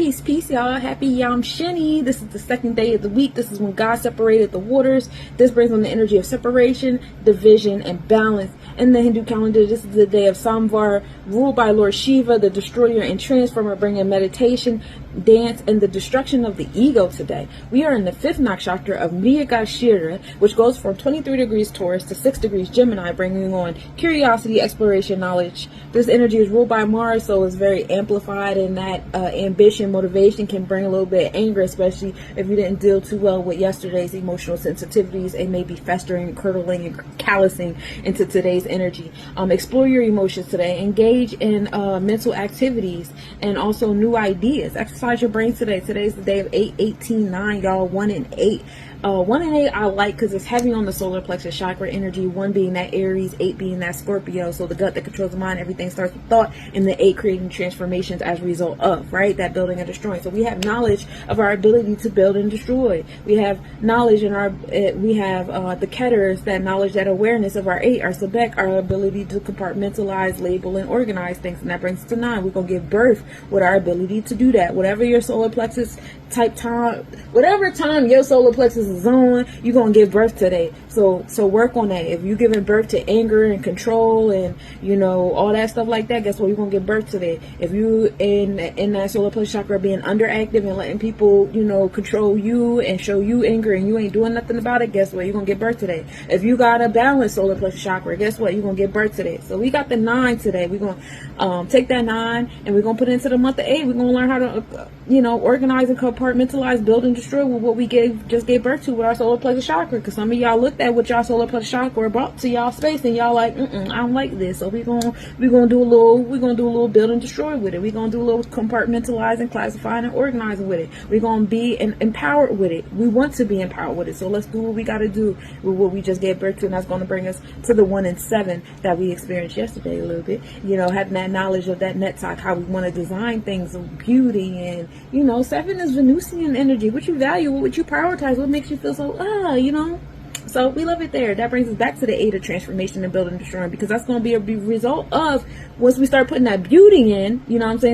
Peace, y'all. Happy Yom Sheni. This is the second day of the week. This is when God separated the waters. This brings on the energy of separation, division, and balance. In the Hindu calendar, this is the day of Samvar, ruled by Lord Shiva, the destroyer and transformer, bringing meditation, dance, and the destruction of the ego today. We are in the 5th nakshatra of Mrigashira, which goes from 23 degrees Taurus to 6 degrees Gemini, bringing on curiosity, exploration, knowledge. This energy is ruled by Mars, so it's very amplified, and that ambition, motivation can bring a little bit of anger, especially if you didn't deal too well with yesterday's emotional sensitivities and maybe festering, curdling, and callousing into today's energy. Explore your emotions today. Engage in mental activities and also new ideas. Exercise your brain today. Today's the day of 8, 18, 9, y'all. 1 and 8. 1 and 8 I like because it's heavy on the solar plexus chakra energy. 1 being that Aries, 8 being that Scorpio. So the gut that controls the mind, everything starts with thought, and the 8 creating transformations as a result of, right? That building and destroying. So we have knowledge of our ability to build and destroy. We have knowledge in our, we have the Ketters, that knowledge, that awareness of our 8, our Sebek, our ability to compartmentalize, label, and organize things. And that brings us to 9. We're going to give birth with our ability to do that. Whatever your solar plexus type time, whatever time your solar plexus is on, you're gonna give birth today. So work on that. If you're giving birth to anger and control and all that stuff like that, guess what? You're gonna give birth today. If you in that solar plexus chakra being underactive and letting people control you and show you anger and you ain't doing nothing about it, guess what? You're gonna give birth today. If you got a balanced solar plexus chakra, guess what? You're gonna give birth today. So we got the 9 today. We're gonna take that 9 and we're gonna put it into the month of 8. We're gonna learn how to organize and compartmentalize, build, and destroy with what we just gave birth to with our solar plexus chakra. Because some of y'all looked at what y'all solar plexus chakra brought to y'all space and y'all like, I don't like this. So we're gonna do a little build and destroy with it. We're gonna do a little compartmentalizing, classifying, and organizing with it. We're gonna be empowered with it. We want to be empowered with it. So let's do what we gotta do with what we just gave birth to, and that's gonna bring us to the 1 and 7 that we experienced yesterday a little bit. Having that knowledge of that net talk, how we want to design things of beauty, and 7 is Venusian energy. What you value, what you prioritize, what makes you feel so So we love it there. That brings us back to the 8 of transformation and building and destroying, because that's going to be a result of once we start putting that beauty in,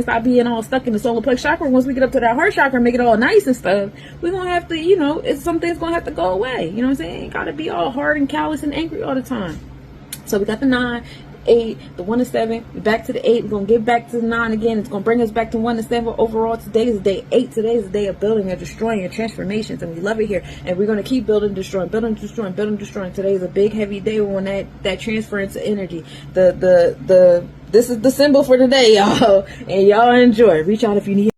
stop being all stuck in the solar plexus chakra. Once we get up to that heart chakra and make it all nice and stuff, we're going to have to, something's going to have to go away. Ain't got to be all hard and callous and angry all the time. So we got the 9, 8, the 1 and 7, back to the 8. We're going to get back to the 9 again. It's going to bring us back to 1 and 7. Overall, today is day 8. Today is the day of building and destroying and transformations, and we love it here. And we're going to keep building, destroying, building, destroying, building, destroying. Today is a big, heavy day on that transference of energy. This is the symbol for today, y'all. And y'all enjoy. Reach out if you need